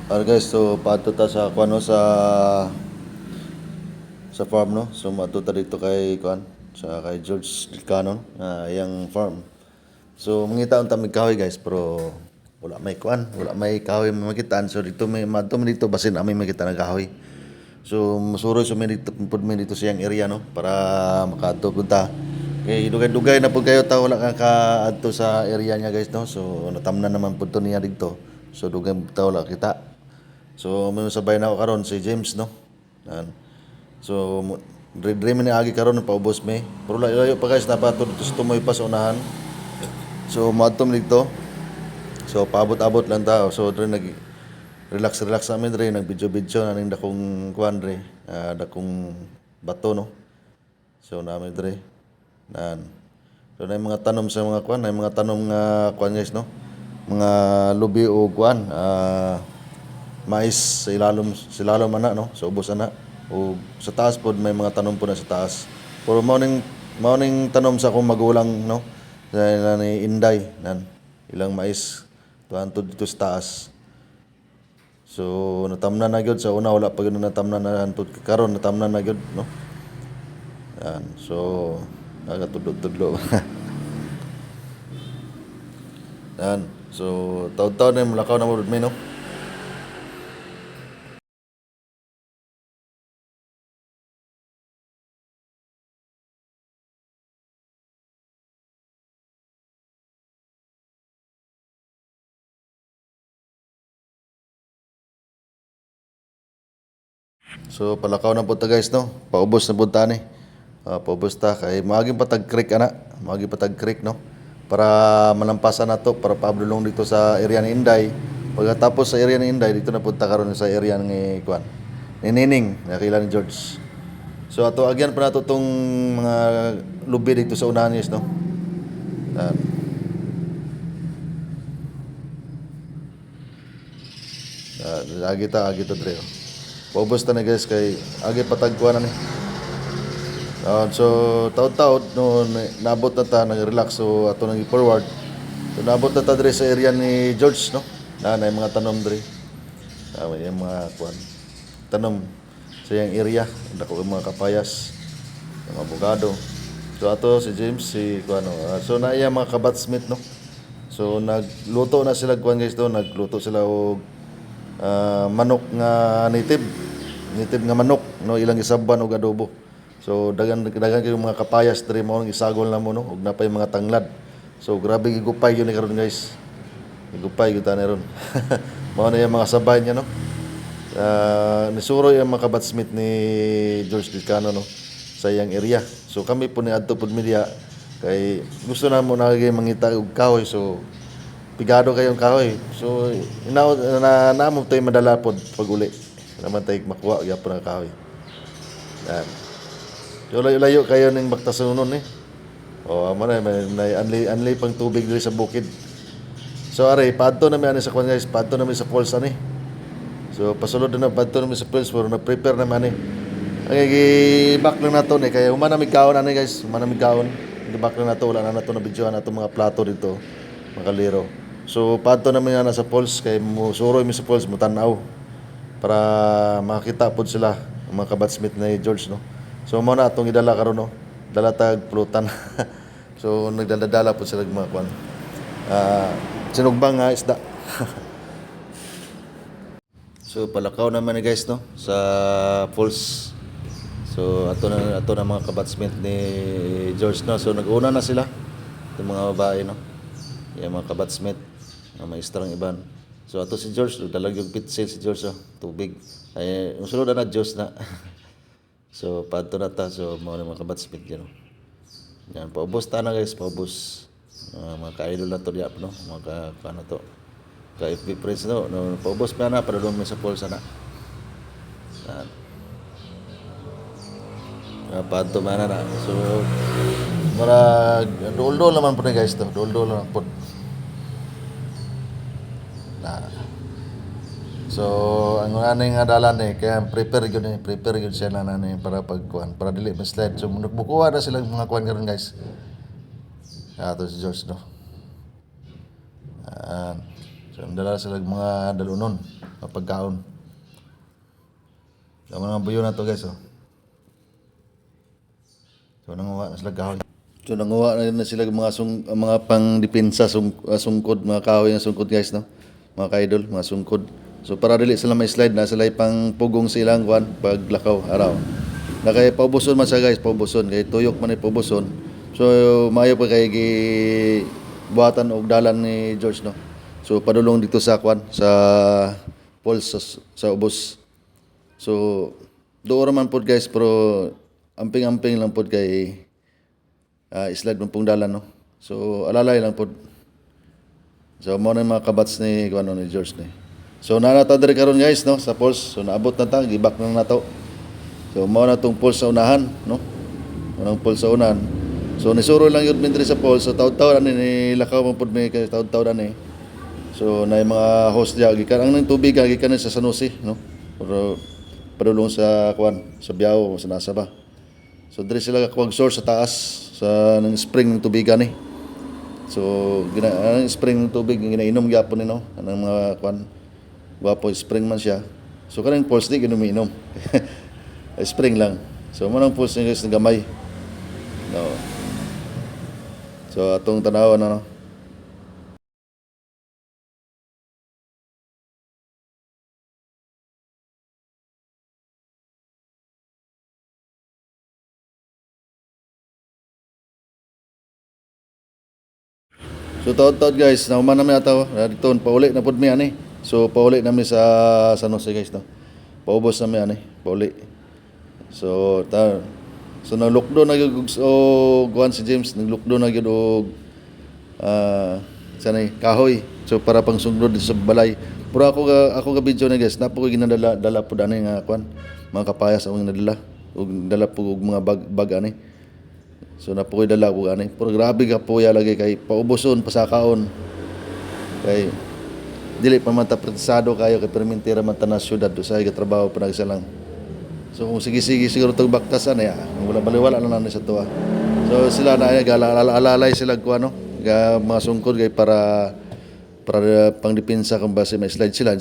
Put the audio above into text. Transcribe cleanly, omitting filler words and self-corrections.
Guys, so pato ta sa kuan no sa farm no. So mato ta dito kay kuan sa kay George Canon yang farm. So mangita unta mig kahoy guys pero wala may kuan, wala may kahoy makitaan. So dito may madto man dito basin amay makita ng kahoy. So masuroy so may dito pud may dito siyang area no para makaadto pud ta. Kay dugay-dugay na pud kayo ta wala ka kaadto sa area niya guys no. So natamnan naman pud to niya dito. So dugay ta wala kita. So may sabay na ako karon si James no. Yan. So dre man ni agi karon paubos may. Pero layo pa guys napatud to sa tumoy pa sa unahan. So madtom dito. So paabot-abot lang ta. So dre nag relax sa amin dre nag video naning dakong kuan dre. Dakong bato no. So namin dre. Nan. So na mga tanom sa mga kuan, na mga tanom nga kuan guys no. Mga lubi o kuan mais sa ilalom ana no sa ubos ana o sa taas pod may mga tanom po na sa taas pero mao ning tanom sa akong magulang no sa ni Inday nan ilang mais tuan to dito sa taas so natamnan na gyud sa una wala pa gyud natamnan na antud karon natamnan na gyud no yan so nagatudlo-tudlo yan so taud-taud na mulakaw na mo may no. So palakaw na po ta guys no. Paubos na po ta ni. Paubos ta kay maaging patag creek ana. Maagi patag creek no. Para malampasan nato para paabdulong dito sa area ni Inday. Pagkatapos sa area ni Inday dito na punta karon sa area ni kuan. Ni Nining, nakila ni George. So ato agyan pa nato tong mga lubi dito sa unahan no. Yan. Agi ta dre. Paubos ta na guys kay agi patagkuan na ni. So taud-taud no nabot na ta nag-relax so ato nang i-forward. So nabot na ta dre sa area ni George no. Na mga tanom dre. Yung mga kuan. Tanom sa yang area, dako mga kapayas, mga abogado. So ato si James si kuan no. So na iya mga kabatsmith no. So nagluto na sila kuan guys to, nagluto sila og manok nga native nga manok no ilang isaban og adobo. So dagan kay mga kapayas diri mao isagol na mo no ug napay mga tanglad. So grabe gigupay yun ni karon guys. Gigupay gyud ta ron. Mao na yung mga sabay niya no. Nisuro yung mga kabatsmith ni George Dicano no sa iyang area. So kami po ni adto pud media kay gusto na mo nagay mangita og kahoy so pigado kayong kahoy. So na mo tay madala pod pag uli. Naman tay makuha gyapon ang kahoy. Yan. So layo kayo ning baktasonon eh. O amo na may anli pang tubig diri sa bukid. So are padto na mi ani sa kwan guys, padto na mi sa falls ani. So pasulod na padto na mi sa falls pero na prepare na man eh. Ang i-back lang nato ni kaya humana mi kaon ani guys, humana mi kaon. I-back lang nato wala na nato na videoan nato mga plato dito, mga kaliro. So padto na mi na sa falls kay mo suroy mi sa falls mo tan-aw para makita pod sila ang mga kabatsmith ni George no. So mao na atong idala karon no. Dala tag pulutan. So nagdala-dala pod sila mga kwan. Sinugbang nga isda. So palakaw naman ni guys no sa falls. So ato na mga kabatsmith ni George no. So nag-una na sila. Itong mga babae no. Yung mga kabatsmith, mga maestrang iban. So ato si George, dalag yung pit sale si George tubig. Ay yung sulod na Diyos na. So padto na ta so mao na mga kabatsmith diyan no. Yan paubos ta na guys, paubos. Mga ka-idol na to diap no, mga ano to. Ka FB friends no, paubos pa na para doon may sa falls na. Yan. Padto man na. So mara dol-dol naman po ni guys to, dol-dol lang po. So ang aning adalan kaya prepare gyud siya na para pagkuan para dili ma-slide. So nagbukuha na sila mga kuan karon guys. Ato si George no. So dala sila mga dalunon, pagkaon. So mga buyo na to guys oh. So nanguha na sila kahoy. So nanguha na rin na sila mga pangdepensa sungkod, mga kahoy na sungkod guys no. Mga kaidol, mga sungkod. So para dili sila may slide na sila pang pugong silang kwan paglakaw araw. Na kay paubuson man siya guys, paubuson kay tuyok man ni paubuson. So maayo pa kay buhatan og dalan ni George no. So padulong dito sa kwan sa Pulse sa ubos. So doon man pod guys pero amping-amping lang pod kay slide man pong dalan no. So alalay lang pod. So mo na mga kabats ni kwan ni George ni. So nanata diri karon guys no sa Pulse. So naabot na ta, gibak na nato. So mo na tong Pulse sa unahan no. Unang Pulse sa unahan. So nisuro lang yun mentri sa Pulse. So taud-taud ani ni lakaw man pud may kay taud-taud ani. So na mga host diya gikan ang tubig gikan sa Sanusi no. Pero padulong sa kwan sa Biao sa Nasaba. So diri sila kuwag source sa taas sa ng spring ng tubig ani. So ang spring ng tubig ginainom gyapon ni no anang mga kwan gwapo spring man siya. So kanang Pulse di ginuminom. Spring lang. So mo nang Pulse ni guys gamay. No. So atong tanaw na no. So taod-taod guys, nauman namin ataw. Dito pauli na pud mi ani. So pauli namin sa San Jose guys no. Paubos namin ani, pauli. So so naglukdo na gyud og kuan si James, naglukdo na gyud og sanay kahoy. So para pang sunod sa balay. Pero ako ga video na guys, napo ko ginadala pud ani nga kuan, mga kapayas akong nadala. Og dala pud og mga bag ani. So napoy dala ko ani. Pero grabe ka po ya lagi kay paubuson pasakaon. Kay dili pa man ta presado kayo kay permentira man ta na syudad sa trabaho pa nagsa lang. So kung sige siguro tog baktasan ya, wala baliwala na sa tuwa. So sila na ay alalay sila ko ano, mga sungkod kay para pangdepensa kung base may slide sila.